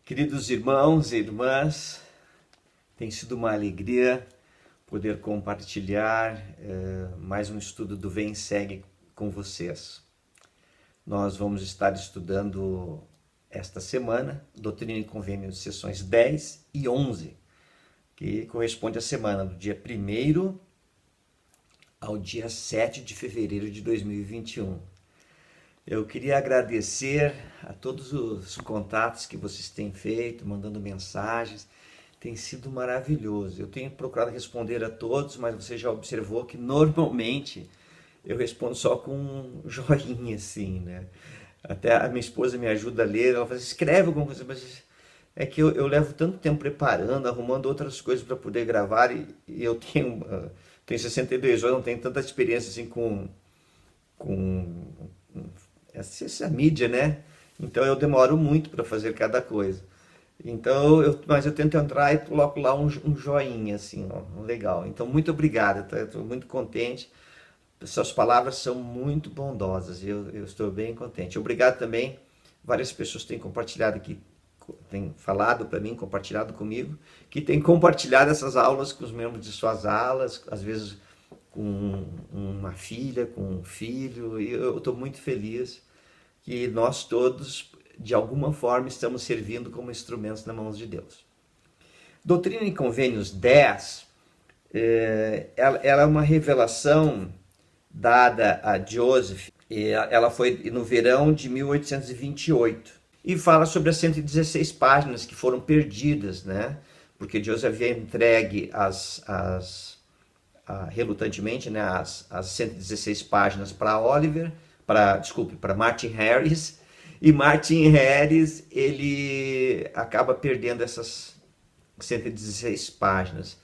Queridos irmãos e irmãs, tem sido uma alegria poder compartilhar mais um estudo do Vem e Segue com vocês. Nós vamos estar estudando esta semana Doutrina e Convênios, sessões 10 e 11, que corresponde à semana do dia 1º ao dia 7 de fevereiro de 2021. Eu queria agradecer a todos os contatos que vocês têm feito, mandando mensagens. Tem sido maravilhoso. Eu tenho procurado responder a todos, mas você já observou que normalmente eu respondo só com um joinha, assim, né? Até a minha esposa me ajuda a ler, ela fala, escreve alguma coisa, mas é que eu levo tanto tempo preparando, arrumando outras coisas para poder gravar e eu tenho 62 anos, não tenho tanta experiência assim com essa mídia, né? Então eu demoro muito para fazer cada coisa. Então, mas eu tento entrar e coloco lá um joinha, assim, ó, legal. Então, muito obrigado, tá? Estou muito contente. Suas palavras são muito bondosas e eu estou bem contente. Obrigado também. Várias pessoas têm compartilhado aqui, têm falado para mim, compartilhado comigo, que têm compartilhado essas aulas com os membros de suas alas, às vezes com uma filha, com um filho, e eu estou muito feliz que nós todos, de alguma forma, estamos servindo como instrumentos nas mãos de Deus. Doutrina e Convênios 10, ela é uma revelação dada a Joseph, ela foi no verão de 1828, e fala sobre as 116 páginas que foram perdidas, né? Porque Joseph havia entregue relutantemente, né, as 116 páginas para para Martin Harris, e Martin Harris ele acaba perdendo essas 116 páginas.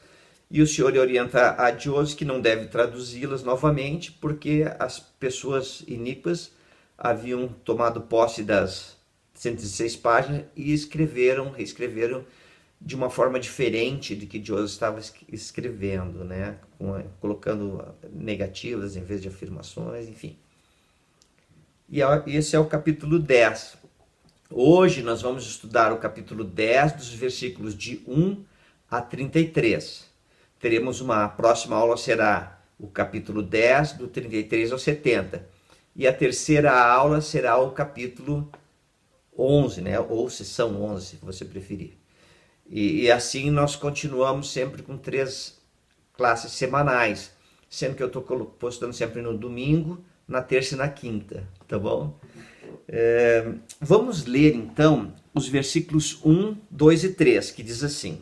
E o senhor orienta a Joseph que não deve traduzi-las novamente, porque as pessoas iníquas haviam tomado posse das 116 páginas e reescreveram de uma forma diferente de que Joseph estava escrevendo, né? Colocando negativas em vez de afirmações, enfim. E esse é o capítulo 10. Hoje nós vamos estudar o capítulo 10, dos versículos de 1 a 33. A próxima aula será o capítulo 10, do 33 ao 70. E a terceira aula será o capítulo 11, né? Ou sessão 11, se você preferir. E assim nós continuamos sempre com 3 classes semanais, sendo que eu estou postando sempre no domingo, na terça e na quinta, tá bom? Vamos ler então os versículos 1, 2 e 3, que diz assim: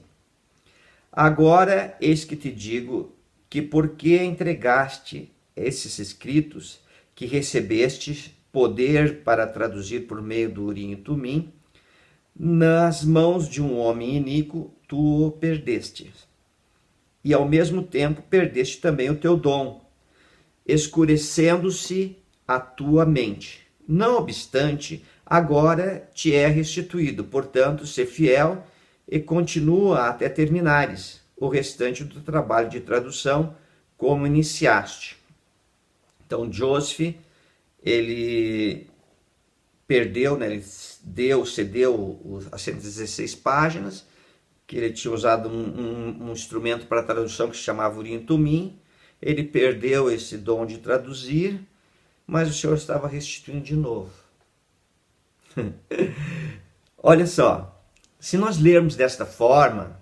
Agora eis que te digo que porque entregaste esses escritos, que recebeste poder para traduzir por meio do Urim e Tumim, nas mãos de um homem iníquo, tu o perdeste. E ao mesmo tempo perdeste também o teu dom, escurecendo-se a tua mente. Não obstante, agora te é restituído. Portanto, sê fiel e continua até terminares o restante do trabalho de tradução, como iniciaste. Então, Joseph, ele perdeu, né? Ele cedeu as 116 páginas, que ele tinha usado um instrumento para tradução que se chamava Urim e Tumim. Ele perdeu esse dom de traduzir, mas o Senhor estava restituindo de novo. Olha só, se nós lermos desta forma,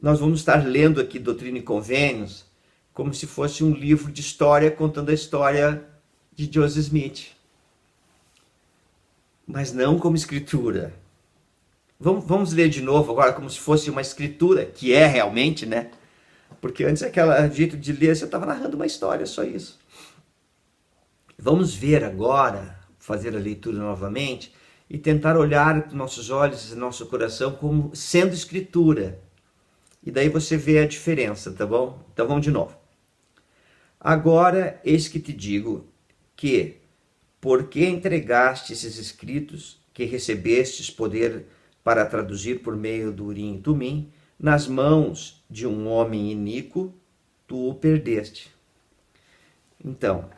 nós vamos estar lendo aqui Doutrina e Convênios como se fosse um livro de história contando a história de Joseph Smith. Mas não como escritura. Vamos ler de novo agora como se fosse uma escritura, que é realmente, né? Porque antes aquele jeito de ler, você estava narrando uma história, só isso. Vamos ver agora, fazer a leitura novamente e tentar olhar para nossos olhos e nosso coração como sendo escritura. E daí você vê a diferença, tá bom? Então vamos de novo. Agora, eis que te digo que, porque entregaste esses escritos, que recebestes poder para traduzir por meio do Urim e Tumim, nas mãos de um homem iníquo, tu o perdeste. Então,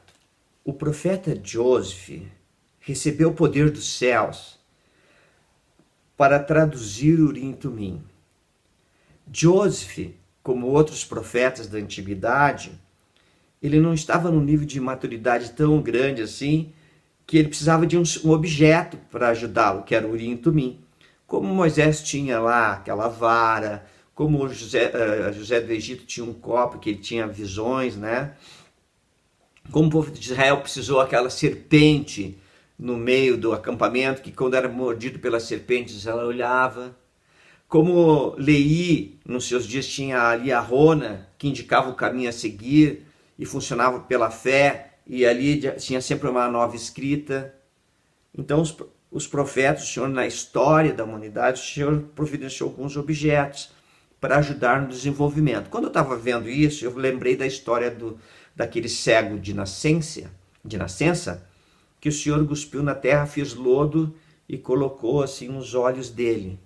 o profeta Joseph recebeu o poder dos céus para traduzir Urim e Tumim. Joseph, como outros profetas da antiguidade, ele não estava num nível de maturidade tão grande assim, que ele precisava de um objeto para ajudá-lo, que era o Urim e Tumim. Como Moisés tinha lá aquela vara, como José do Egito tinha um copo, que ele tinha visões, né? Como o povo de Israel precisou aquela serpente no meio do acampamento, que quando era mordido pelas serpentes ela olhava. Como Leí, nos seus dias, tinha ali a Rona, que indicava o caminho a seguir e funcionava pela fé, e ali tinha sempre uma nova escrita. Então os profetas, o Senhor, na história da humanidade, o Senhor providenciou alguns objetos para ajudar no desenvolvimento. Quando eu estava vendo isso, eu lembrei da história daquele cego de nascença, que o Senhor cuspiu na terra, fez lodo e colocou assim nos olhos dele.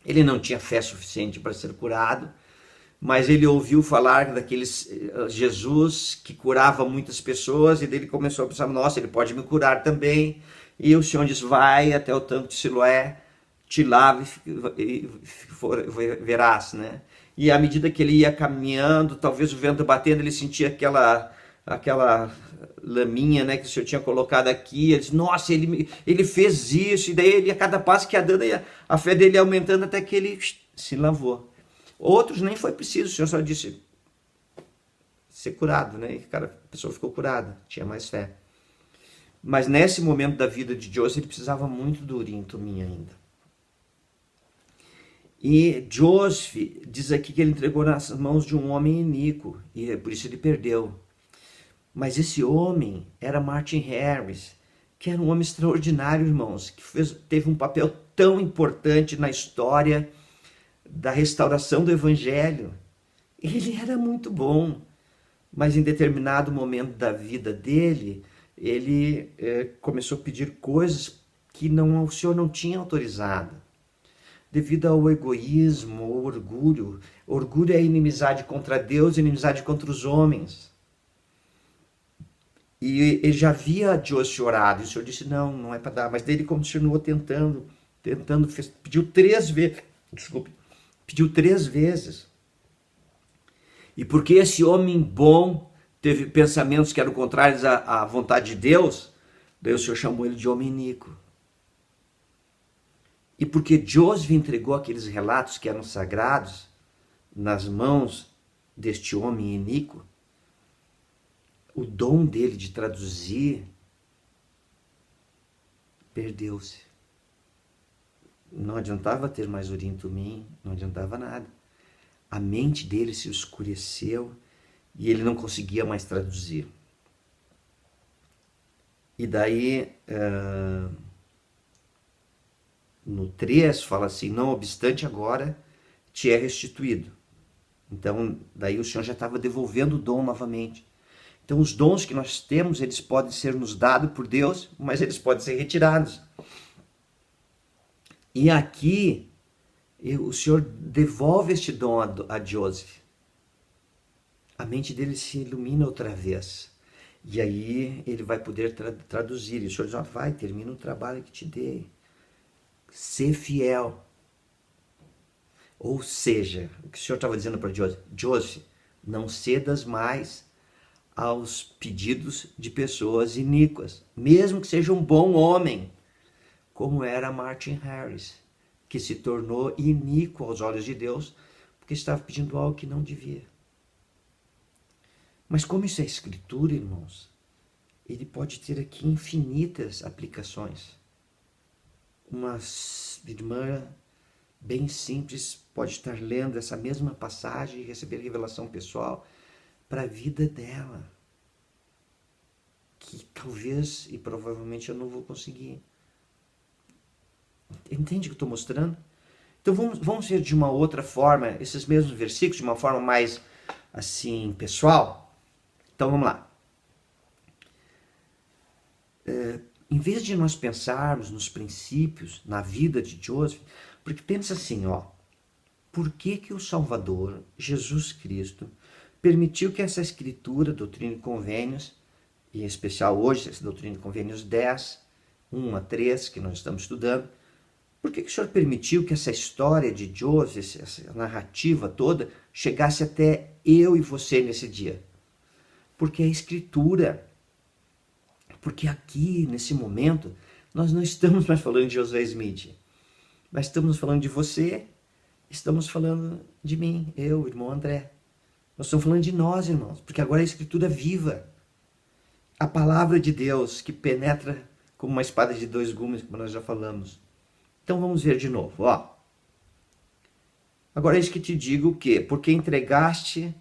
Ele não tinha fé suficiente para ser curado, mas ele ouviu falar daquele Jesus que curava muitas pessoas, e dele começou a pensar, nossa, ele pode me curar também. E o Senhor diz, vai até o tanque de Siloé, te lava e verás, né? E à medida que ele ia caminhando, talvez o vento batendo, ele sentia aquela laminha, né, que o Senhor tinha colocado aqui. Ele disse, nossa, ele fez isso. E daí ele, a cada passo que ia dando, a fé dele ia aumentando até que ele se lavou. Outros nem foi preciso, o Senhor só disse ser curado, né? E a pessoa ficou curada, tinha mais fé. Mas nesse momento da vida de Joseph, ele precisava muito do Urim e Tumim ainda. E Joseph diz aqui que ele entregou nas mãos de um homem iníquo, e por isso ele perdeu. Mas esse homem era Martin Harris, que era um homem extraordinário, irmãos, que teve um papel tão importante na história da restauração do Evangelho. Ele era muito bom, mas em determinado momento da vida dele, ele começou a pedir coisas que o Senhor não tinha autorizado, devido ao egoísmo, ao orgulho. Orgulho é inimizade contra Deus, inimizade contra os homens. E ele já via Joseph orado, e o Senhor disse, não é para dar. Mas daí ele continuou tentando, pediu 3 vezes, pediu 3 vezes. E porque esse homem bom teve pensamentos que eram contrários à vontade de Deus, daí o Senhor chamou ele de homem iníquo. E porque Joseph entregou aqueles relatos que eram sagrados nas mãos deste homem iníquo, o dom dele de traduzir perdeu-se. Não adiantava ter mais Urim e Tumim, não adiantava nada. A mente dele se escureceu e ele não conseguia mais traduzir. E daí, no 3, fala assim, não obstante agora te é restituído. Então, daí o Senhor já estava devolvendo o dom novamente. Então, os dons que nós temos, eles podem ser nos dados por Deus, mas eles podem ser retirados. E aqui, o Senhor devolve este dom a Joseph. A mente dele se ilumina outra vez. E aí, ele vai poder traduzir. E o Senhor diz, vai, termina o trabalho que te dei. Ser fiel. Ou seja, o que o Senhor estava dizendo para Joseph, Joseph, não cedas mais aos pedidos de pessoas iníquas, mesmo que seja um bom homem, como era Martin Harris, que se tornou iníquo aos olhos de Deus, porque estava pedindo algo que não devia. Mas como isso é escritura, irmãos, ele pode ter aqui infinitas aplicações. Uma irmã bem simples pode estar lendo essa mesma passagem e receber revelação pessoal para a vida dela, que talvez e provavelmente eu não vou conseguir. Entende o que eu estou mostrando? Então vamos ver de uma outra forma esses mesmos versículos, de uma forma mais assim pessoal. Então vamos lá. Em vez de nós pensarmos nos princípios, na vida de Joseph, porque pensa assim, por que o Salvador, Jesus Cristo, permitiu que essa escritura, Doutrina e Convênios, e em especial hoje, essa Doutrina e Convênios 10, 1 a 3, que nós estamos estudando, Por que o Senhor permitiu que essa história de Joseph, essa narrativa toda, chegasse até eu e você nesse dia? Porque é a Escritura. Porque aqui, nesse momento, nós não estamos mais falando de Josué Smith. Nós estamos falando de você, estamos falando de mim, eu, irmão André. Nós estamos falando de nós, irmãos, porque agora a Escritura é viva. A palavra de Deus que penetra como uma espada de dois gumes, como nós já falamos. Então vamos ver de novo, ó. Agora é isso que te digo que, porque entregaste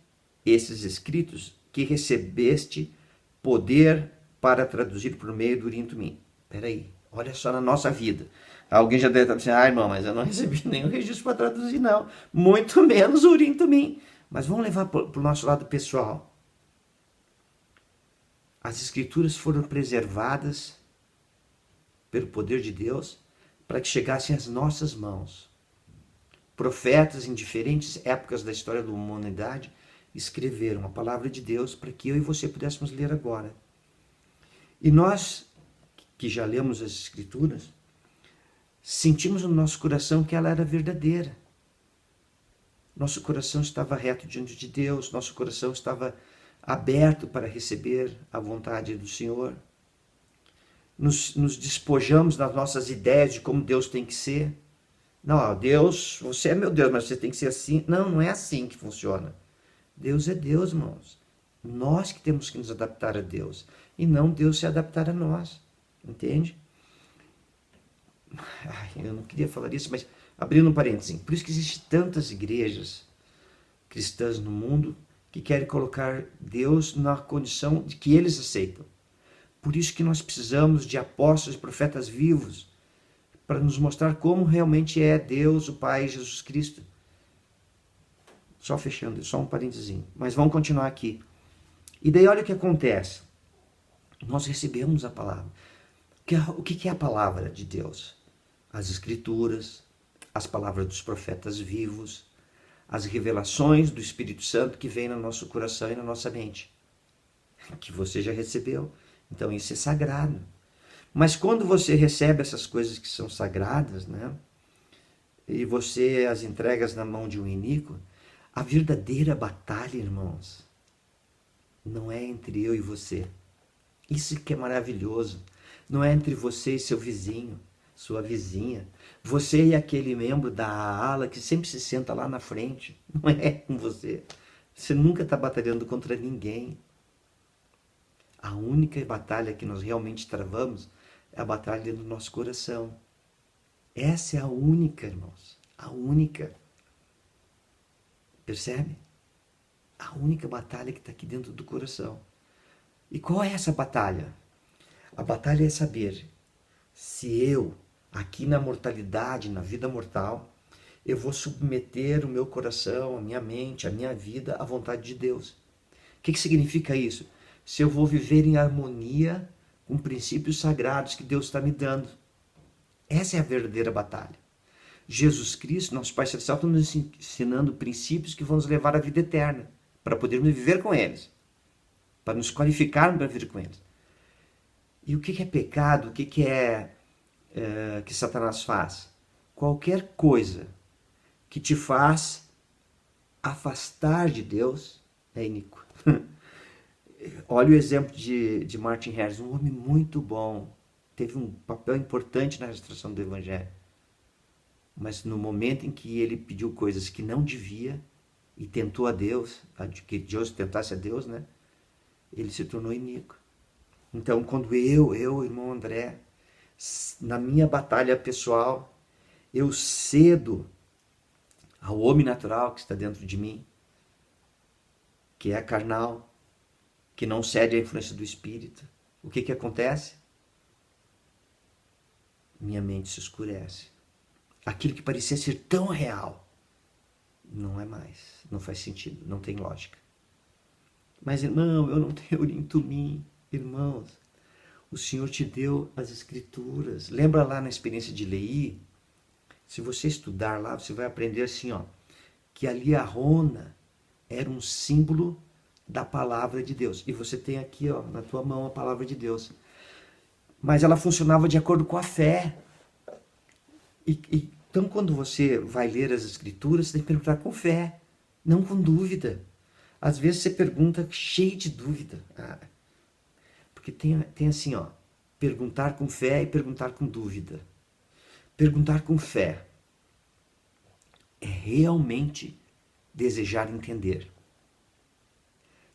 esses escritos, que recebeste poder para traduzir por meio do Urim Tumim. Peraí, olha só na nossa vida. Alguém já deve estar dizendo, irmão, mas eu não recebi nenhum registro para traduzir, não. Muito menos o Urim Tumim. Mas vamos levar para o nosso lado pessoal. As Escrituras foram preservadas pelo poder de Deus para que chegassem às nossas mãos. Profetas em diferentes épocas da história da humanidade escreveram a palavra de Deus para que eu e você pudéssemos ler agora. E nós, que já lemos as Escrituras, sentimos no nosso coração que ela era verdadeira. Nosso coração estava reto diante de Deus, nosso coração estava aberto para receber a vontade do Senhor. Nos despojamos das nossas ideias de como Deus tem que ser. Não, Deus, você é meu Deus, mas você tem que ser assim. Não, não é assim que funciona. Deus é Deus, irmãos. Nós que temos que nos adaptar a Deus. E não Deus se adaptar a nós. Entende? Eu não queria falar isso, mas abrindo um parênteses. Por isso que existem tantas igrejas cristãs no mundo que querem colocar Deus na condição de que eles aceitam. Por isso que nós precisamos de apóstolos e profetas vivos para nos mostrar como realmente é Deus, o Pai, Jesus Cristo. Só fechando, só um parênteses. Mas vamos continuar aqui. E daí olha o que acontece. Nós recebemos a palavra. O que é a palavra de Deus? As Escrituras, as palavras dos profetas vivos, as revelações do Espírito Santo que vem no nosso coração e na nossa mente. Que você já recebeu. Então isso é sagrado. Mas quando você recebe essas coisas que são sagradas, né? E você as entregas na mão de um iníquo, a verdadeira batalha, irmãos, não é entre eu e você. Isso que é maravilhoso. Não é entre você e seu vizinho, sua vizinha. Você e aquele membro da ala que sempre se senta lá na frente. Não é com você. Você nunca está batalhando contra ninguém. A única batalha que nós realmente travamos é a batalha dentro do nosso coração. Essa é a única, irmãos. A única. Percebe? A única batalha que está aqui dentro do coração. E qual é essa batalha? A batalha é saber se eu, aqui na mortalidade, na vida mortal, eu vou submeter o meu coração, a minha mente, a minha vida à vontade de Deus. O que significa isso? Se eu vou viver em harmonia com princípios sagrados que Deus está me dando. Essa é a verdadeira batalha. Jesus Cristo, nosso Pai Celestial, está nos ensinando princípios que vão nos levar à vida eterna, para podermos viver com eles, para nos qualificarmos para viver com eles. E o que é pecado? O que é que Satanás faz? Qualquer coisa que te faz afastar de Deus é iníquo. Olha o exemplo de Martin Harris, um homem muito bom, teve um papel importante na restauração do Evangelho. Mas no momento em que ele pediu coisas que não devia e tentou a Deus, que Deus tentasse a Deus, né? Ele se tornou iníquo. Então, quando eu, irmão André, na minha batalha pessoal, eu cedo ao homem natural que está dentro de mim, que é carnal, que não cede à influência do Espírito, o que acontece? Minha mente se escurece. Aquilo que parecia ser tão real, não é mais, não faz sentido, não tem lógica. Mas, irmão, eu não tenho Urim Tumim. Irmãos, o Senhor te deu as Escrituras. Lembra lá na experiência de Leí? Se você estudar lá, você vai aprender assim, ó, que ali a Rona era um símbolo da palavra de Deus. E você tem aqui, ó, na tua mão a palavra de Deus. Mas ela funcionava de acordo com a fé. Então, quando você vai ler as Escrituras, você tem que perguntar com fé, não com dúvida. Às vezes você pergunta cheio de dúvida. Porque tem assim, ó, perguntar com fé e perguntar com dúvida. Perguntar com fé é realmente desejar entender.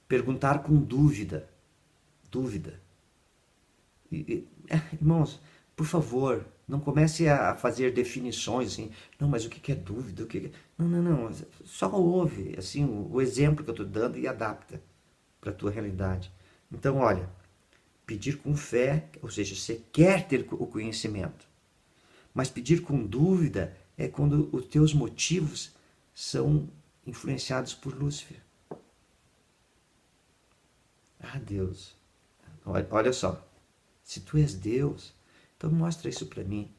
Perguntar com dúvida. Irmãos, por favor, não comece a fazer definições assim. Não, mas o que é dúvida? Não. Só ouve assim, o exemplo que eu estou dando e adapta para a tua realidade. Então, olha, pedir com fé, ou seja, você quer ter o conhecimento. Mas pedir com dúvida é quando os teus motivos são influenciados por Lúcifer. Deus. Olha só. Se tu és Deus, então mostra isso para mim.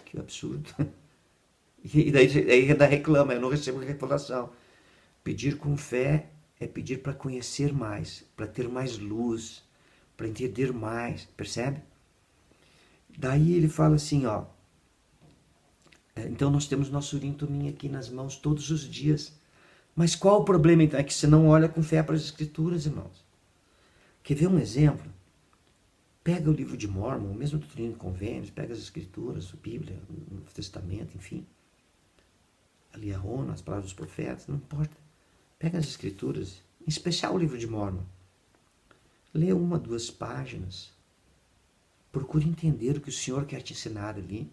Que absurdo. E daí ainda reclama, eu não recebo revelação. Pedir com fé é pedir para conhecer mais, para ter mais luz, para entender mais, percebe? Daí ele fala assim, ó. Então nós temos nosso urim tumim aqui nas mãos todos os dias. Mas qual o problema então? É que você não olha com fé para as Escrituras, irmãos. Quer ver um exemplo? Pega o livro de Mórmon, o mesmo Doutrina e Convênios, pega as Escrituras, a Bíblia, o Novo Testamento, enfim. Ali a ONU, as palavras dos profetas, não importa. Pega as Escrituras, em especial o livro de Mórmon. Lê 1, 2 páginas. Procure entender o que o Senhor quer te ensinar ali.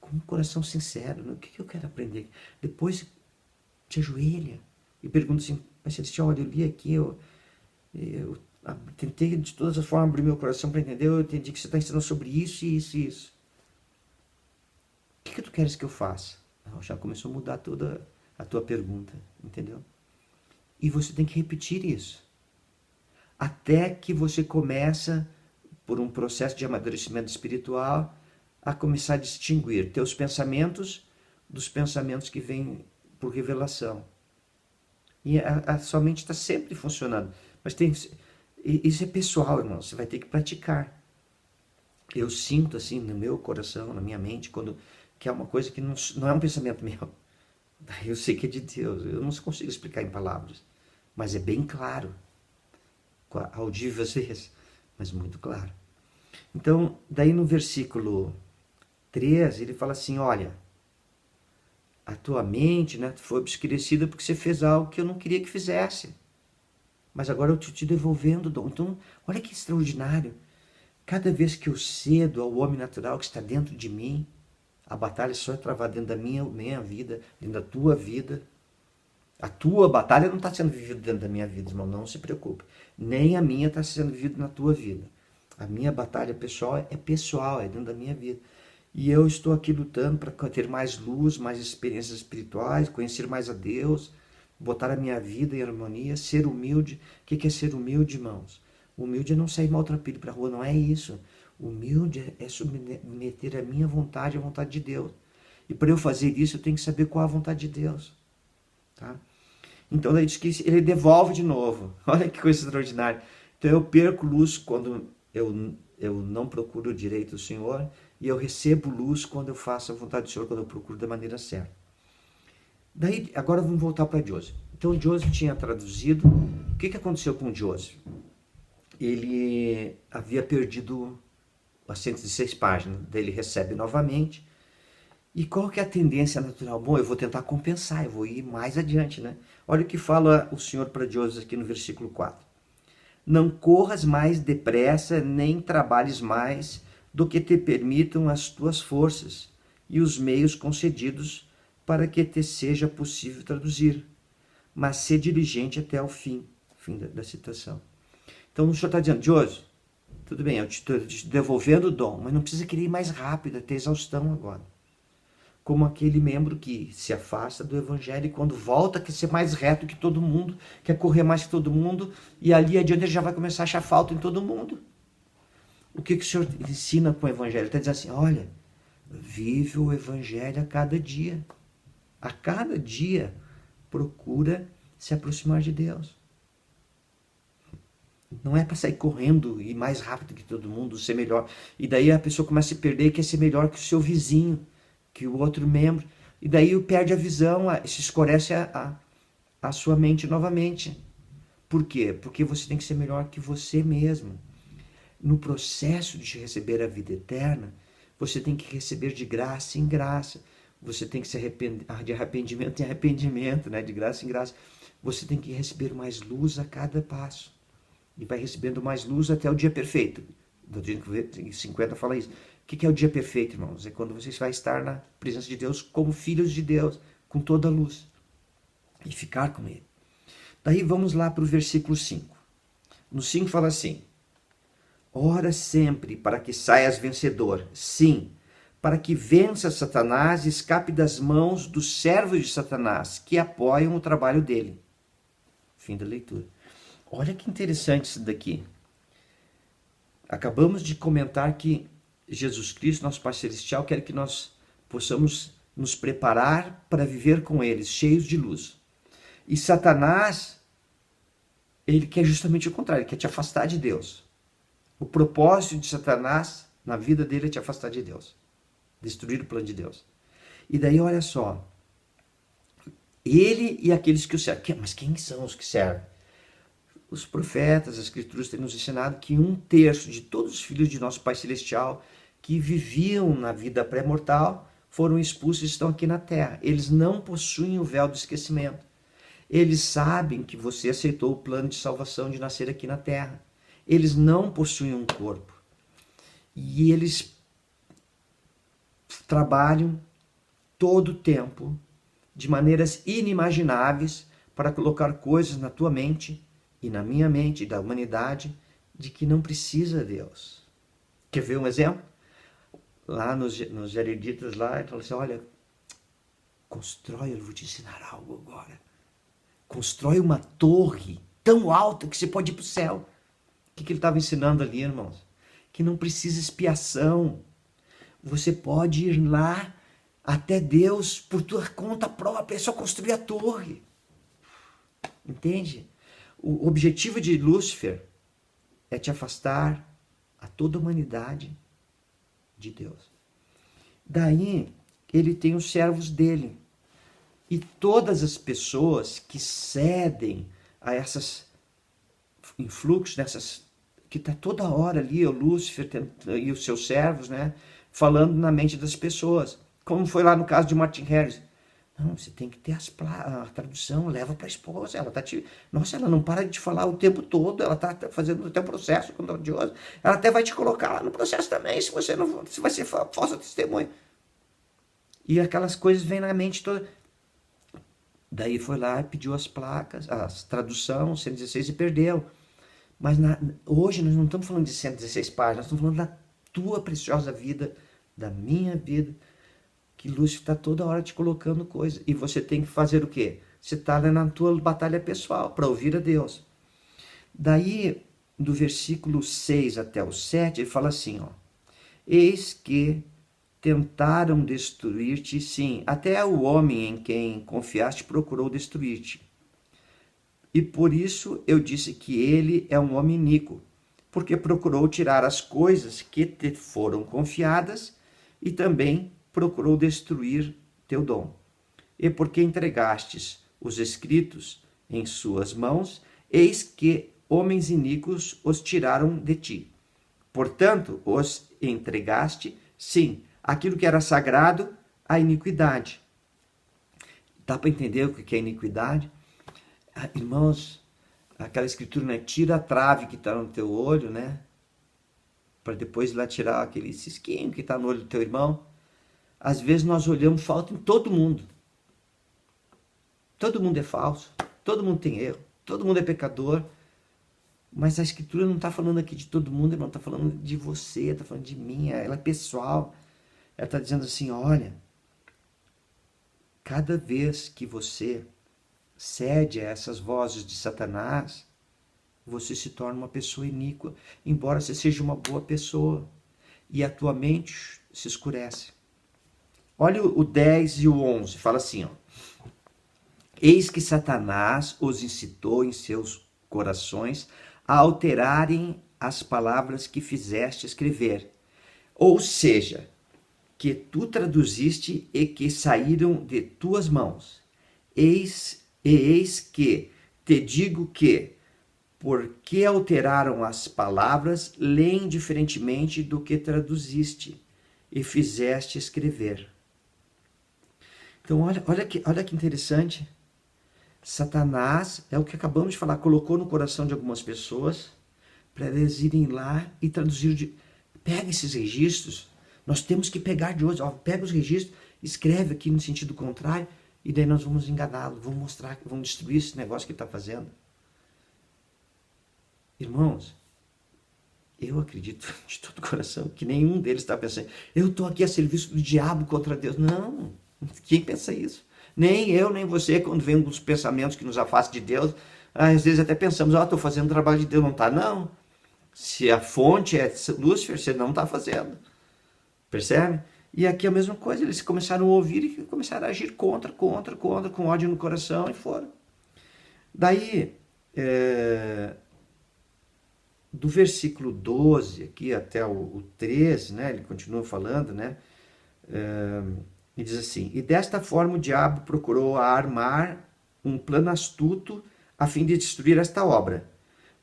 Com um coração sincero. O que eu quero aprender? Depois te ajoelha e pergunta assim, mas você olha, eu li aqui, eu tentei de todas as formas abrir meu coração para entender, eu entendi que você está ensinando sobre isso e isso e isso. O que tu queres que eu faça? Já começou a mudar toda a tua pergunta, entendeu? E você tem que repetir isso. Até que você começa, por um processo de amadurecimento espiritual, a começar a distinguir teus pensamentos dos pensamentos que vêm por revelação. E a sua mente está sempre funcionando. Mas isso é pessoal, irmão. Você vai ter que praticar. Eu sinto assim no meu coração, na minha mente, que é uma coisa que não é um pensamento meu. Eu sei que é de Deus. Eu não consigo explicar em palavras. Mas é bem claro. Audível às vezes, mas muito claro. Então, daí no versículo 3, ele fala assim, olha, a tua mente, né, foi obscurecida porque você fez algo que eu não queria que fizesse. Mas agora eu estou te devolvendo o dom. Então, olha que extraordinário. Cada vez que eu cedo ao homem natural que está dentro de mim, a batalha só é travada dentro da minha vida, dentro da tua vida. A tua batalha não está sendo vivida dentro da minha vida, irmão, não se preocupe. Nem a minha está sendo vivida na tua vida. A minha batalha pessoal, é dentro da minha vida. E eu estou aqui lutando para ter mais luz, mais experiências espirituais, conhecer mais a Deus, botar a minha vida em harmonia, ser humilde. O que é ser humilde, irmãos? Humilde é não sair maltrapilho para a rua, não é isso. Humilde é submeter a minha vontade à vontade de Deus. E para eu fazer isso, eu tenho que saber qual é a vontade de Deus. Tá? Então ele diz que ele devolve de novo. Olha que coisa extraordinária. Então eu perco luz quando eu não procuro direito do Senhor, e eu recebo luz quando eu faço a vontade do Senhor, quando eu procuro da maneira certa. Daí, agora vamos voltar para Joseph. Então Joseph tinha traduzido. O que aconteceu com Joseph? Ele havia perdido as 116 páginas. Daí ele recebe novamente. E qual que é a tendência natural? Bom, eu vou tentar compensar, eu vou ir mais adiante, né? Olha o que fala o Senhor para Joseph aqui no versículo 4. Não corras mais depressa, nem trabalhes mais do que te permitam as tuas forças e os meios concedidos para que te seja possível traduzir. Mas ser diligente até o fim. Fim da citação. Então o Senhor está dizendo, Joseph, tudo bem, eu estou te devolvendo o dom, mas não precisa querer ir mais rápido, até exaustão agora. Como aquele membro que se afasta do evangelho e quando volta quer ser mais reto que todo mundo, quer correr mais que todo mundo, e ali adiante ele já vai começar a achar falta em todo mundo. O que o Senhor ensina com o evangelho? Ele está dizendo assim, olha, vive o evangelho a cada dia. A cada dia procura se aproximar de Deus. Não é para sair correndo e mais rápido que todo mundo, ser melhor. E daí a pessoa começa a se perder e quer ser melhor que o seu vizinho, que o outro membro. E daí perde a visão, se escurece a sua mente novamente. Por quê? Porque você tem que ser melhor que você mesmo. No processo de receber a vida eterna, você tem que receber de graça em graça. Você tem que se arrepender de arrependimento em arrependimento, né? De graça em graça. Você tem que receber mais luz a cada passo. E vai recebendo mais luz até o dia perfeito. Do dia 50 fala isso. O que é o dia perfeito, irmãos? É quando você vai estar na presença de Deus como filhos de Deus, com toda a luz. E ficar com Ele. Daí vamos lá para o versículo 5. No 5 fala assim: ora sempre para que saias vencedor. Sim, para que vença Satanás e escape das mãos dos servos de Satanás, que apoiam o trabalho dele. Fim da leitura. Olha que interessante isso daqui. Acabamos de comentar que Jesus Cristo, nosso Pai Celestial, quer que nós possamos nos preparar para viver com eles, cheios de luz. E Satanás, ele quer justamente o contrário, ele quer te afastar de Deus. O propósito de Satanás na vida dele é te afastar de Deus. Destruir o plano de Deus. E daí, olha só. Ele e aqueles que o servem. Mas quem são os que servem? Os profetas, as escrituras têm nos ensinado que 1/3 de todos os filhos de nosso Pai Celestial que viviam na vida pré-mortal foram expulsos e estão aqui na terra. Eles não possuem o véu do esquecimento. Eles sabem que você aceitou o plano de salvação de nascer aqui na terra. Eles não possuem um corpo. E eles trabalham todo o tempo de maneiras inimagináveis para colocar coisas na tua mente e na minha mente e da humanidade de que não precisa Deus. Quer ver um exemplo? Lá nos Jareditas, lá, ele falou assim, olha, constrói, eu vou te ensinar algo agora. Constrói uma torre tão alta que você pode ir para o céu. O que ele estava ensinando ali, irmãos? Que não precisa expiação. Você pode ir lá até Deus por tua conta própria, é só construir a torre. Entende? O objetivo de Lúcifer é te afastar a toda a humanidade de Deus. Daí, ele tem os servos dele. E todas as pessoas que cedem a esses influxos, nessas, que está toda hora ali, o Lúcifer e os seus servos, né, falando na mente das pessoas. Como foi lá no caso de Martin Harris. Não, você tem que ter a tradução, leva para a esposa. Ela Nossa, ela não para de te falar o tempo todo, ela está fazendo o teu processo contagioso. Ela até vai te colocar lá no processo também, se você não se vai ser falsa testemunha. E aquelas coisas vêm na mente toda. Daí foi lá e pediu as placas, a tradução, 116 e perdeu. Mas hoje nós não estamos falando de 116 páginas, nós estamos falando da tua preciosa vida, da minha vida, que Lúcifer está toda hora te colocando coisa. E você tem que fazer o quê? Você está na tua batalha pessoal, para ouvir a Deus. Daí, do versículo 6 até o 7, ele fala assim, ó. Eis que tentaram destruir-te, sim, até o homem em quem confiaste procurou destruir-te. E por isso eu disse que ele é um homem iníquo, porque procurou tirar as coisas que te foram confiadas e também procurou destruir teu dom. E porque entregastes os escritos em suas mãos, eis que homens iníquos os tiraram de ti. Portanto, os entregaste, sim, aquilo que era sagrado, a iniquidade. Dá para entender o que é iniquidade? Irmãos, aquela escritura, né? Tira a trave que está no teu olho, né? Para depois ir lá tirar aquele cisquinho que está no olho do teu irmão. Às vezes nós olhamos falta em todo mundo. Todo mundo é falso, todo mundo tem erro, todo mundo é pecador. Mas a escritura não está falando aqui de todo mundo, irmão, está falando de você, está falando de mim, ela é pessoal. Ela está dizendo assim, olha, cada vez que você cede a essas vozes de Satanás, você se torna uma pessoa iníqua, embora você seja uma boa pessoa, e a tua mente se escurece. Olha o 10 e o 11, fala assim, ó. Eis que Satanás os incitou em seus corações a alterarem as palavras que fizeste escrever. Ou seja, que tu traduziste e que saíram de tuas mãos. Eis que te digo que, porque alteraram as palavras, leem diferentemente do que traduziste e fizeste escrever. Então, olha que interessante. Satanás, é o que acabamos de falar, colocou no coração de algumas pessoas para eles irem lá e traduzir. Pega esses registros, nós temos que pegar de hoje. Pega os registros, escreve aqui no sentido contrário, e daí nós vamos enganá-lo, vamos mostrar, vamos destruir esse negócio que ele está fazendo. Irmãos, eu acredito de todo o coração que nenhum deles está pensando, eu estou aqui a serviço do diabo contra Deus. Não, quem pensa isso? Nem eu, nem você, quando vem uns pensamentos que nos afastam de Deus, às vezes até pensamos, estou fazendo o trabalho de Deus, não está? Não. Se a fonte é Lúcifer, você não está fazendo. Percebe? E aqui é a mesma coisa, eles começaram a ouvir e começaram a agir contra, com ódio no coração e foram. Daí, do versículo 12 aqui até o 13, né, ele continua falando, né, e diz assim: e desta forma o diabo procurou armar um plano astuto a fim de destruir esta obra,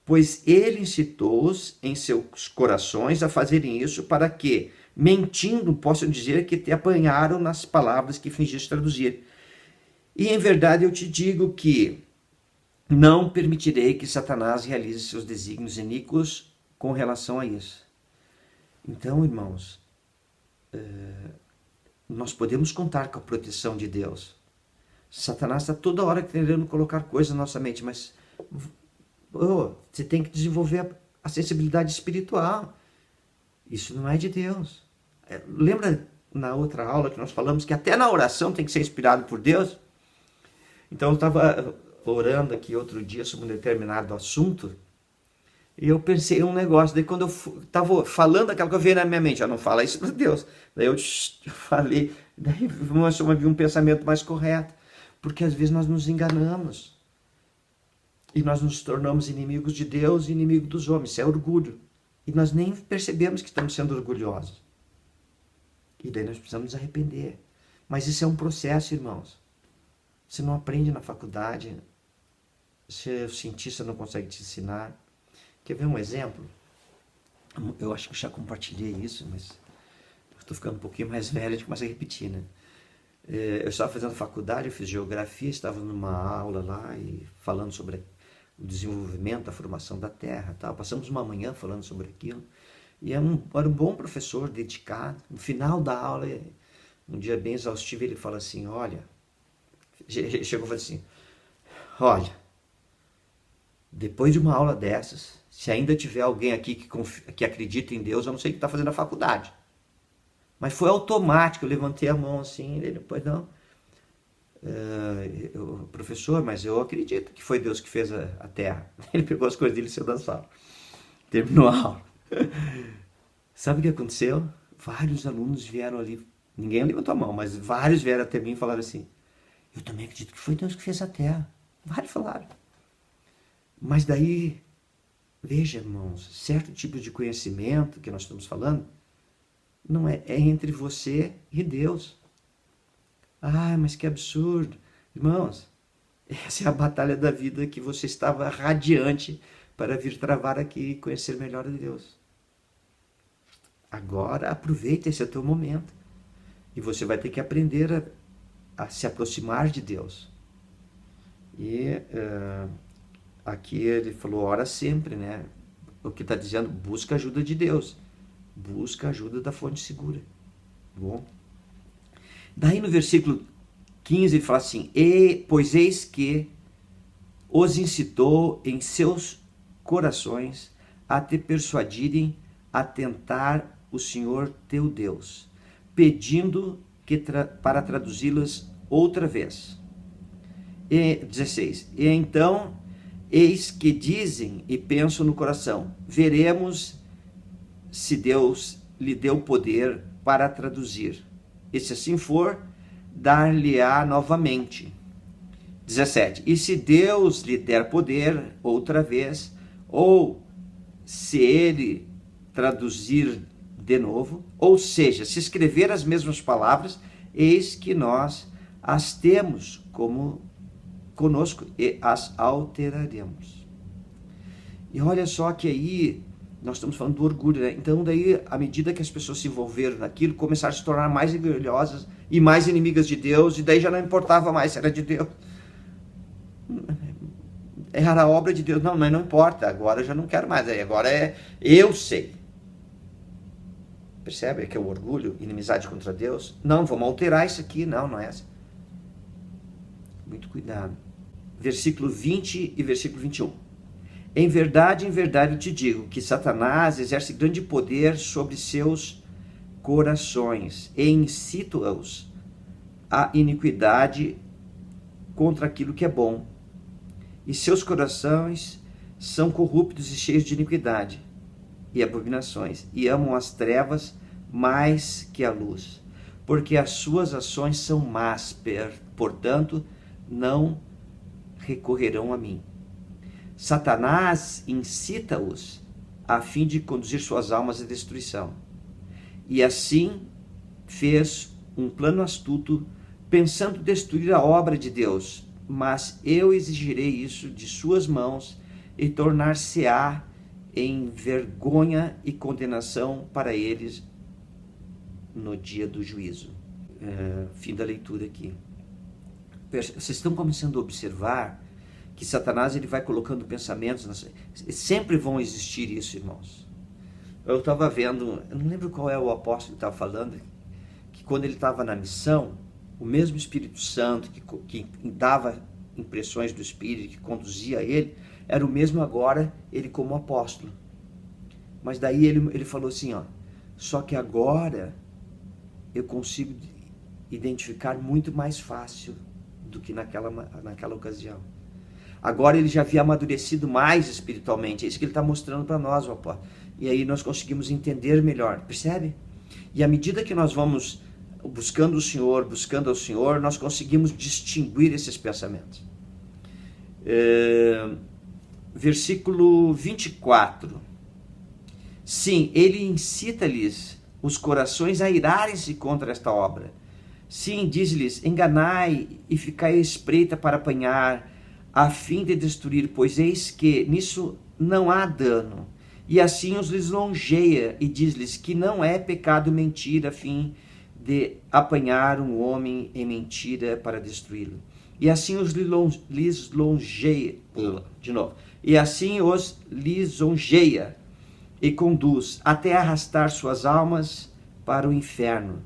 pois ele incitou-os em seus corações a fazerem isso, para que, mentindo, possam dizer que te apanharam nas palavras que fingiste traduzir. E em verdade eu te digo que não permitirei que Satanás realize seus desígnios iníquos com relação a isso. Então, irmãos, nós podemos contar com a proteção de Deus. Satanás está toda hora querendo colocar coisas na nossa mente, mas você tem que desenvolver a sensibilidade espiritual. Isso não é de Deus. Lembra na outra aula que nós falamos que até na oração tem que ser inspirado por Deus? Então eu estava orando aqui outro dia sobre um determinado assunto e eu pensei em um negócio. Daí quando eu estava falando aquela coisa, veio na minha mente, não fala isso para Deus. Daí eu falei, daí começou a vir um pensamento mais correto, porque às vezes nós nos enganamos e nós nos tornamos inimigos de Deus e inimigos dos homens. Isso é orgulho. E nós nem percebemos que estamos sendo orgulhosos. E daí nós precisamos nos arrepender. Mas isso é um processo, irmãos. Você não aprende na faculdade. O cientista não consegue te ensinar. Quer ver um exemplo? Eu acho que eu já compartilhei isso, mas eu estou ficando um pouquinho mais velho, a gente começa a repetir, né? Eu estava fazendo faculdade, eu fiz geografia, estava numa aula lá e falando sobre o desenvolvimento, a formação da Terra, tal. Passamos uma manhã falando sobre aquilo. E era um bom professor, dedicado. No final da aula, um dia bem exaustivo, ele fala assim, olha, chegou e falou assim, olha, depois de uma aula dessas, se ainda tiver alguém aqui que acredita em Deus, eu não sei o que está fazendo na faculdade. Mas foi automático, eu levantei a mão assim, ele depois não. Professor, mas eu acredito que foi Deus que fez a terra. Ele pegou as coisas dele e saiu da sala. Terminou a aula. Sabe o que aconteceu? Vários alunos vieram ali, ninguém levantou a mão, mas vários vieram até mim e falaram assim, eu também acredito que foi Deus que fez a terra. Vários falaram. Mas daí, veja, irmãos, certo tipo de conhecimento que nós estamos falando, não é entre você e Deus. Ah, mas que absurdo. Irmãos, essa é a batalha da vida que você estava radiante para vir travar aqui e conhecer melhor a Deus. Agora aproveita, esse é o teu momento. E você vai ter que aprender a se aproximar de Deus. E aqui ele falou, ora sempre, né? O que está dizendo, busca a ajuda de Deus. Busca a ajuda da fonte segura. Bom. Daí no versículo 15 ele fala assim, pois eis que os incitou em seus corações a te persuadirem a tentar o Senhor teu Deus, pedindo para traduzi-las outra vez. 16. E então, eis que dizem e pensam no coração, veremos se Deus lhe deu poder para traduzir. E se assim for, dar-lhe-á novamente. 17. E se Deus lhe der poder outra vez, ou se ele traduzir de novo, ou seja, se escrever as mesmas palavras, eis que nós as temos como conosco e as alteraremos. E olha só que aí nós estamos falando do orgulho, né? Então daí, à medida que as pessoas se envolveram naquilo, começaram a se tornar mais orgulhosas e mais inimigas de Deus, e daí já não importava mais se era de Deus. Era a obra de Deus. Não, mas não importa, agora eu já não quero mais, agora é eu sei. Percebe que é o orgulho, inimizade contra Deus? Não, vamos alterar isso aqui. Não é essa. Muito cuidado. Versículo 20 e versículo 21. Em verdade eu te digo que Satanás exerce grande poder sobre seus corações e incita-os à iniquidade contra aquilo que é bom. E seus corações são corruptos e cheios de iniquidade e abominações, e amam as trevas mais que a luz, porque as suas ações são más, portanto, não recorrerão a mim. Satanás incita-os a fim de conduzir suas almas à destruição. E assim fez um plano astuto, pensando destruir a obra de Deus. Mas eu exigirei isso de suas mãos e tornar-se-á em vergonha e condenação para eles no dia do juízo. Fim da leitura aqui. Vocês estão começando a observar que Satanás ele vai colocando pensamentos, sempre vão existir isso, irmãos. Eu estava vendo, eu não lembro qual é o apóstolo que estava falando, que quando ele estava na missão, o mesmo Espírito Santo que dava impressões do Espírito, que conduzia ele, era o mesmo agora, ele como apóstolo. Mas daí ele falou assim, só que agora eu consigo identificar muito mais fácil do que naquela ocasião. Agora ele já havia amadurecido mais espiritualmente, é isso que ele está mostrando para nós, o apóstolo. E aí nós conseguimos entender melhor, percebe? E à medida que nós vamos buscando ao Senhor, nós conseguimos distinguir esses pensamentos. Versículo 24. Sim, ele incita-lhes os corações a irarem-se contra esta obra. Sim, diz-lhes, enganai e ficai à espreita para apanhar, a fim de destruir, pois eis que nisso não há dano. E assim os lisonjeia e diz-lhes que não é pecado mentir a fim de apanhar um homem em mentira para destruí-lo. E assim os lisonjeia, e assim os lisonjeia e conduz até arrastar suas almas para o inferno,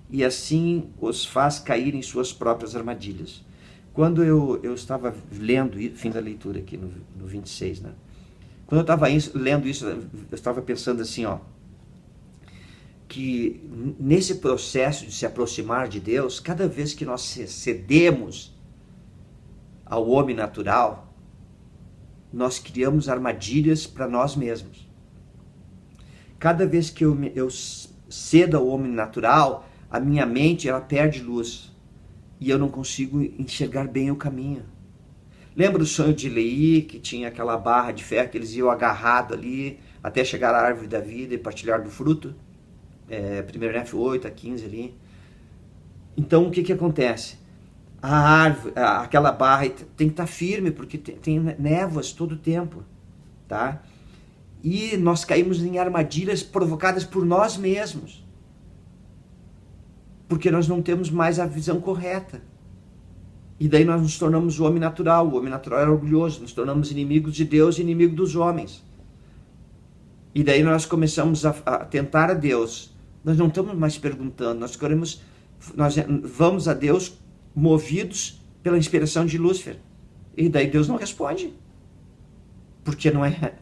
e assim os faz cair em suas próprias armadilhas. Quando eu estava lendo, fim da leitura aqui no 26, né? Quando eu estava lendo isso, eu estava pensando assim, que nesse processo de se aproximar de Deus, cada vez que nós cedemos ao homem natural, nós criamos armadilhas para nós mesmos. Cada vez que eu cedo ao homem natural, a minha mente ela perde luz e eu não consigo enxergar bem o caminho. Lembra o sonho de Leí, que tinha aquela barra de ferro que eles iam agarrado ali até chegar à árvore da vida e partilhar do fruto? 1 Nef 8 a 15 ali. Então o que acontece? A árvore, aquela barra tem que estar firme, porque tem névoas todo o tempo, tá? E nós caímos em armadilhas provocadas por nós mesmos, porque nós não temos mais a visão correta. E daí nós nos tornamos o homem natural. O homem natural era orgulhoso, nos tornamos inimigos de Deus e inimigo dos homens. E daí nós começamos a tentar a Deus. Nós não estamos mais perguntando, nós vamos a Deus movidos pela inspiração de Lúcifer. E daí Deus não responde. Porque não é...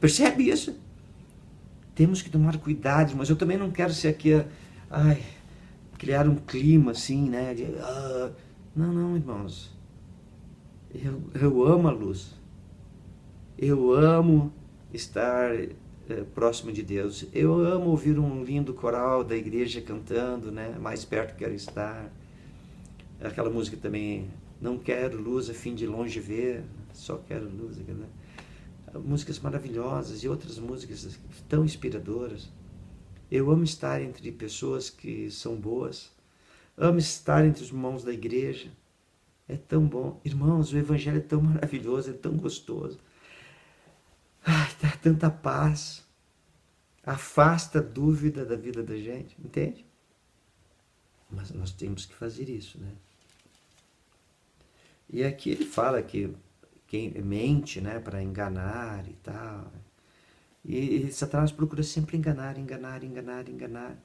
Percebe isso? Temos que tomar cuidado, mas eu também não quero ser aqui... criar um clima assim, né? Não, irmãos. Eu amo a luz. Eu amo estar próximo de Deus. Eu amo ouvir um lindo coral da igreja cantando, né? Mais perto quero estar. Aquela música também, não quero luz a fim de longe ver, só quero luz. Né? músicas maravilhosas e outras músicas tão inspiradoras. Eu amo estar entre pessoas que são boas. Amo estar entre os irmãos da igreja. É tão bom. Irmãos, o evangelho é tão maravilhoso, é tão gostoso. Ai, dá tanta paz. Afasta a dúvida da vida da gente, entende? Mas nós temos que fazer isso, né? E aqui ele fala que quem mente, né, para enganar e tal. E Satanás procura sempre enganar, enganar, enganar, enganar.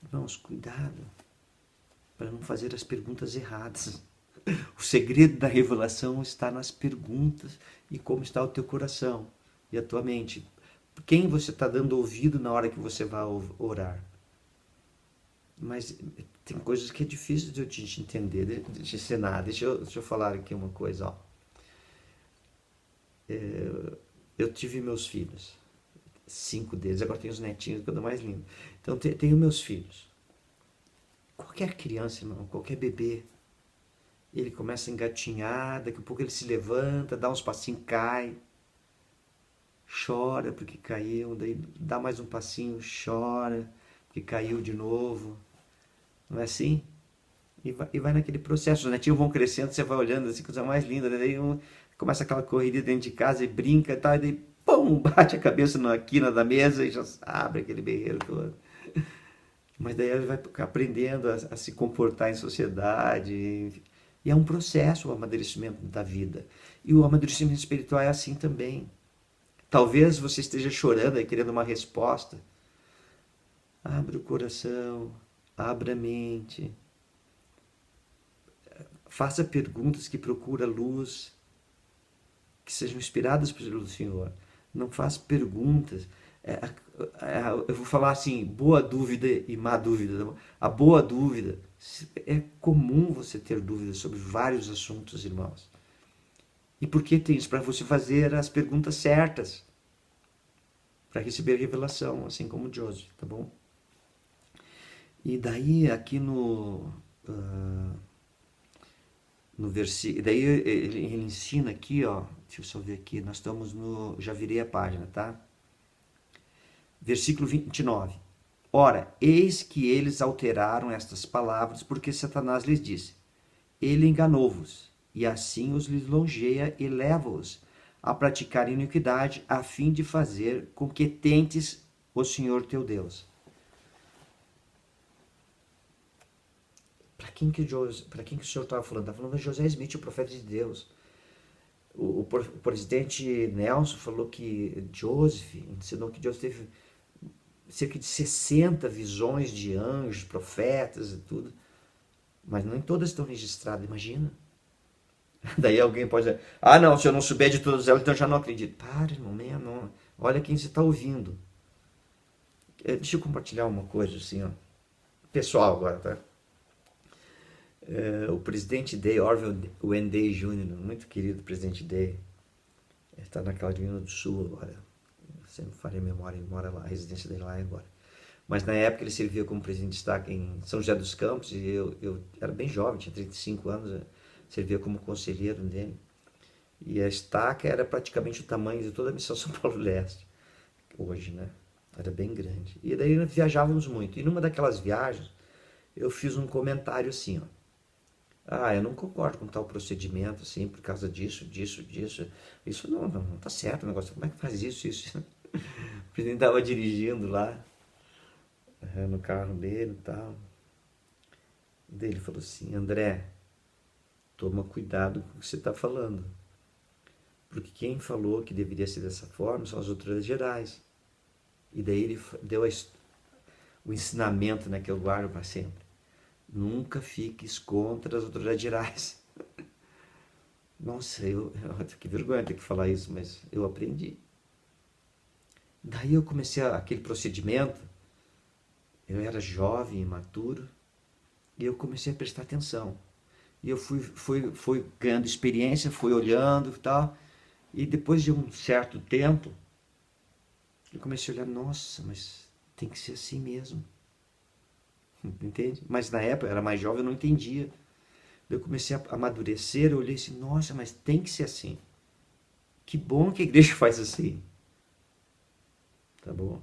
Irmãos, cuidado para não fazer as perguntas erradas. O segredo da revelação está nas perguntas e como está o teu coração e a tua mente. Quem você está dando ouvido na hora que você vai orar? Mas tem coisas que é difícil de eu te entender, de te ensinar. Deixa eu falar aqui uma coisa. Ó. Eu tive meus filhos, 5 deles, agora tenho os netinhos, coisa mais linda. Então tenho meus filhos. Qualquer criança, irmão, qualquer bebê, ele começa a engatinhar, daqui a pouco ele se levanta, dá uns passinhos, cai, chora porque caiu, daí dá mais um passinho, chora porque caiu de novo. Não é assim? E vai naquele processo. Os netinhos vão crescendo, você vai olhando assim, coisa mais linda. Daí começa aquela correria dentro de casa e brinca e tal, e daí, pum, bate a cabeça na quina da mesa e já abre aquele berreiro todo. Mas daí ele vai aprendendo a se comportar em sociedade. E é um processo o amadurecimento da vida. E o amadurecimento espiritual é assim também. Talvez você esteja chorando e querendo uma resposta. Abre o coração, abra a mente. Faça perguntas que procura luz, que sejam inspiradas pelo Senhor. Não faça perguntas. Eu vou falar assim, boa dúvida e má dúvida. A boa dúvida, é comum você ter dúvidas sobre vários assuntos, irmãos. E por que tem isso? Para você fazer as perguntas certas. Para receber revelação, assim como Joseph, tá bom? E daí aqui no versículo, daí ele ensina aqui, ó, deixa eu só ver aqui, nós estamos no, já virei a página, tá? Versículo 29. Ora, eis que eles alteraram estas palavras, porque Satanás lhes disse, ele enganou-vos, e assim os lisonjeia e leva-os a praticar iniquidade, a fim de fazer com que tentes o Senhor teu Deus. Para quem que o Senhor estava falando? Estava falando de José Smith, o profeta de Deus. O presidente Nelson falou que Joseph, ensinou que Joseph teve cerca de 60 visões de anjos, profetas e tudo. Mas nem todas estão registradas, imagina. Daí alguém pode dizer, ah não, se eu não souber de todas elas, então eu já não acredito. Para, irmão, não. Olha quem você está ouvindo. Deixa eu compartilhar uma coisa assim, ó. Pessoal agora, tá? O presidente Day, Orville Wayne Day Jr., muito querido presidente Day, está na Carolina do Sul agora. Se não falei a memória, ele mora lá, a residência dele lá agora. Mas na época ele servia como presidente de destaque em São José dos Campos, e eu era bem jovem, tinha 35 anos, servia como conselheiro dele. E a estaca era praticamente o tamanho de toda a missão São Paulo Leste, hoje, né? Era bem grande. E daí nós viajávamos muito. E numa daquelas viagens, eu fiz um comentário assim, ó. Ah, eu não concordo com tal procedimento, assim, por causa disso. Isso não tá certo o negócio. Como é que faz isso? O presidente estava dirigindo lá, no carro dele e tal. Daí ele falou assim, André, toma cuidado com o que você está falando. Porque quem falou que deveria ser dessa forma são as autoridades gerais. E daí ele deu o ensinamento, né, que eu guardo para sempre. Nunca fiques contra as autoridades gerais. Nossa, que vergonha ter que falar isso, mas eu aprendi. Daí eu comecei aquele procedimento, eu era jovem, imaturo, e eu comecei a prestar atenção. E eu fui ganhando experiência, fui olhando e tal, e depois de um certo tempo, eu comecei a olhar, nossa, mas tem que ser assim mesmo. Entende? Mas na época, eu era mais jovem, eu não entendia. Eu comecei a amadurecer, eu olhei assim, nossa, mas tem que ser assim. Que bom que a igreja faz assim. Tá bom?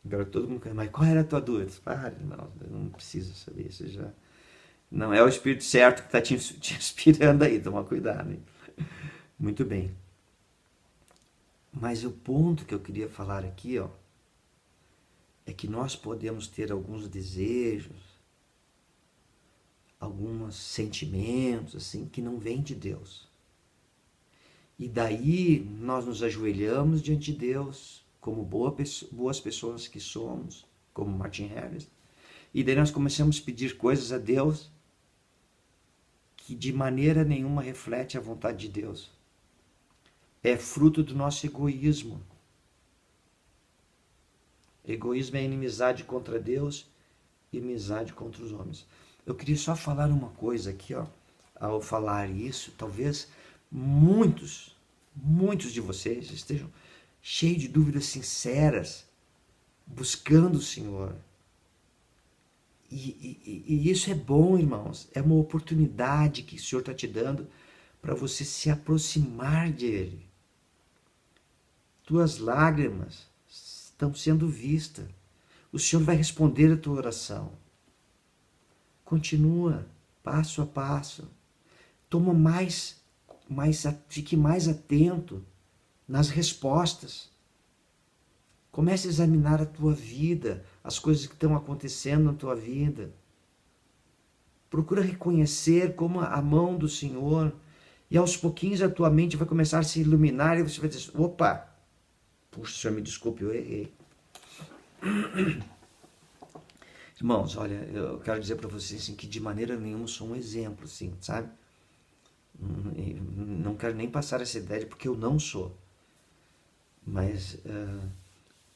Agora todo mundo quer, mas qual era a tua dúvida? Irmão, eu não preciso saber, isso já... Não é o Espírito certo que está te inspirando aí, toma cuidado, hein? Muito bem. Mas o ponto que eu queria falar aqui, ó, é que nós podemos ter alguns desejos, alguns sentimentos, assim, que não vêm de Deus. E daí nós nos ajoelhamos diante de Deus, como boas pessoas que somos, como Martin Harris, e daí nós começamos a pedir coisas a Deus que de maneira nenhuma reflete a vontade de Deus. É fruto do nosso egoísmo. Egoísmo é inimizade contra Deus e amizade contra os homens. Eu queria só falar uma coisa aqui, ó. Ao falar isso, talvez muitos de vocês estejam cheios de dúvidas sinceras, buscando o Senhor. E isso é bom, irmãos. É uma oportunidade que o Senhor está te dando para você se aproximar dEle. Tuas lágrimas estão sendo vistas. O Senhor vai responder a tua oração. Continua, passo a passo. Toma fique mais atento nas respostas. Comece a examinar a tua vida, as coisas que estão acontecendo na tua vida. Procura reconhecer como a mão do Senhor, e aos pouquinhos a tua mente vai começar a se iluminar e você vai dizer, opa, puxa, Senhor, me desculpe, eu errei. Irmãos, olha, eu quero dizer para vocês assim, que de maneira nenhuma sou um exemplo, assim, sabe? Não quero nem passar essa ideia, porque eu não sou. Mas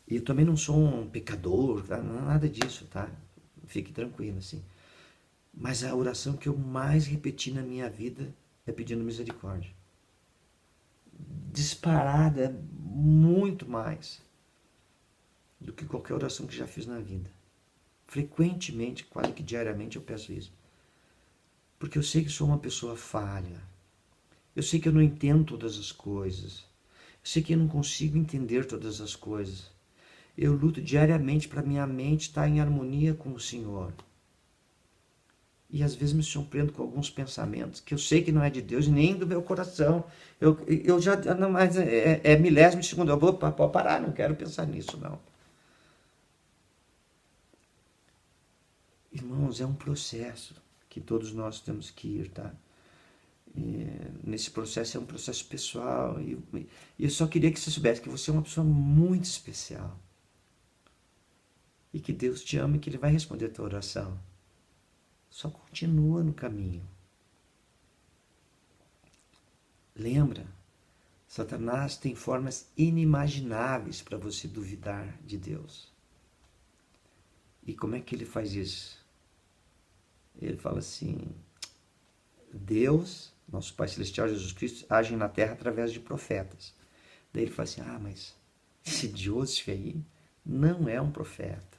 eu também não sou um pecador, tá? Nada disso, tá? Fique tranquilo, assim. Mas a oração que eu mais repeti na minha vida é pedindo misericórdia. Disparada, muito mais do que qualquer oração que já fiz na vida. Frequentemente, quase que diariamente, eu peço isso. Porque eu sei que sou uma pessoa falha. Eu sei que eu não entendo todas as coisas. Eu sei que eu não consigo entender todas as coisas. Eu luto diariamente para minha mente estar em harmonia com o Senhor. E às vezes me surpreendo com alguns pensamentos que eu sei que não é de Deus nem do meu coração. Eu já, não, mas milésimo de segundo. Eu vou parar, não quero pensar nisso, não. Irmãos, é um processo que todos nós temos que ir, tá? E nesse processo é um processo pessoal. E eu só queria que você soubesse que você é uma pessoa muito especial. E que Deus te ama e que Ele vai responder a tua oração. Só continua no caminho. Lembra, Satanás tem formas inimagináveis para você duvidar de Deus. E como é que ele faz isso? Ele fala assim, Deus, nosso Pai Celestial, Jesus Cristo, age na terra através de profetas. Daí ele fala assim, mas esse Joseph aí não é um profeta.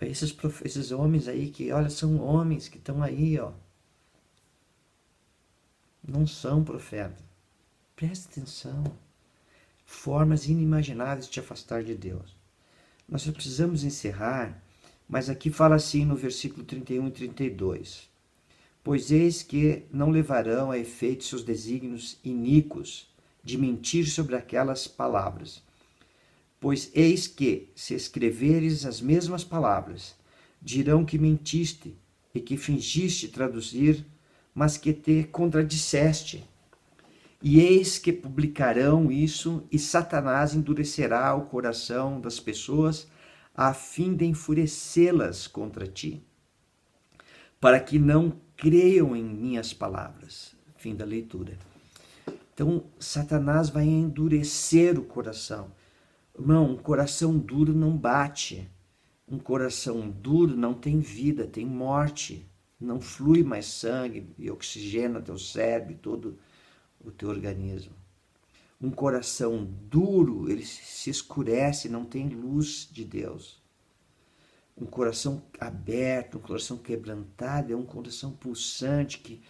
Esses homens aí que, olha, são homens que estão aí, ó. Não são profetas. Presta atenção. Formas inimagináveis de te afastar de Deus. Nós só precisamos encerrar, mas aqui fala assim no versículo 31 e 32. Pois eis que não levarão a efeito seus desígnios iníquos de mentir sobre aquelas palavras. Pois eis que, se escreveres as mesmas palavras, dirão que mentiste e que fingiste traduzir, mas que te contradisseste. E eis que publicarão isso, e Satanás endurecerá o coração das pessoas, a fim de enfurecê-las contra ti, para que não creiam em minhas palavras. Fim da leitura. Então, Satanás vai endurecer o coração. Irmão, um coração duro não bate. Um coração duro não tem vida, tem morte. Não flui mais sangue e oxigena teu cérebro e todo o teu organismo. Um coração duro, ele se escurece, não tem luz de Deus. Um coração aberto, um coração quebrantado, é um coração pulsante que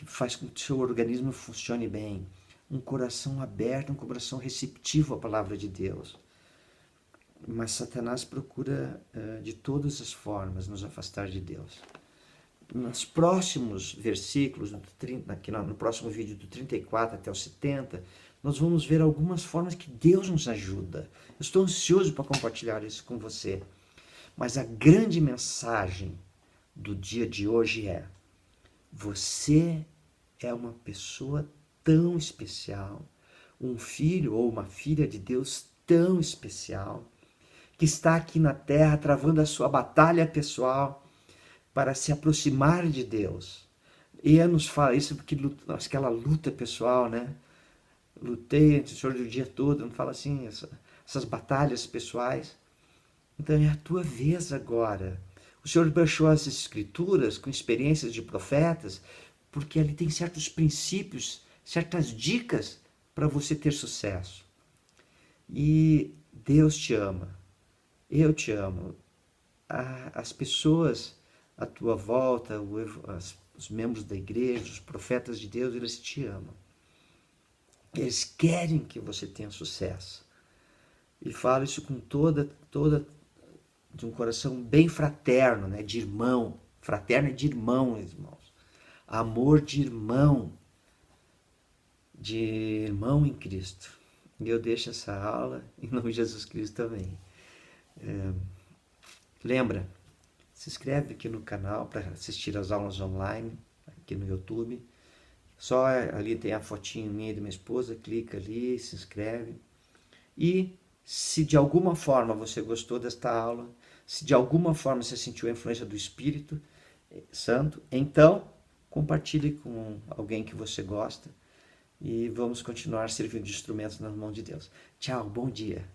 faz com que o seu organismo funcione bem. um coração aberto, um coração receptivo à palavra de Deus. Mas Satanás procura de todas as formas nos afastar de Deus. Nos próximos versículos, aqui no próximo vídeo do 34 até o 70, nós vamos ver algumas formas que Deus nos ajuda. Eu estou ansioso para compartilhar isso com você. Mas a grande mensagem do dia de hoje é: você é uma pessoa tão especial, um filho ou uma filha de Deus tão especial, que está aqui na terra travando a sua batalha pessoal para se aproximar de Deus. E ele nos fala isso porque aquela luta pessoal, né? Lutei antes do Senhor o dia todo, não fala assim, essas batalhas pessoais. Então é a tua vez agora. O Senhor baixou as Escrituras com experiências de profetas, porque ali tem certos princípios, certas dicas para você ter sucesso. E Deus te ama. Eu te amo. As pessoas à tua volta, os membros da igreja, os profetas de Deus, eles te amam. Eles querem que você tenha sucesso. E falo isso com de um coração bem fraterno, né? De irmão. Fraterno é de irmão, irmãos. Amor de irmão em Cristo. E eu deixo essa aula em nome de Jesus Cristo também. Lembra, se inscreve aqui no canal para assistir as aulas online, aqui no YouTube. Só ali tem a fotinho minha e da minha esposa, clica ali, se inscreve. E se de alguma forma você gostou desta aula, se de alguma forma você sentiu a influência do Espírito Santo, então compartilhe com alguém que você gosta e vamos continuar servindo de instrumentos nas mãos de Deus. Tchau, bom dia.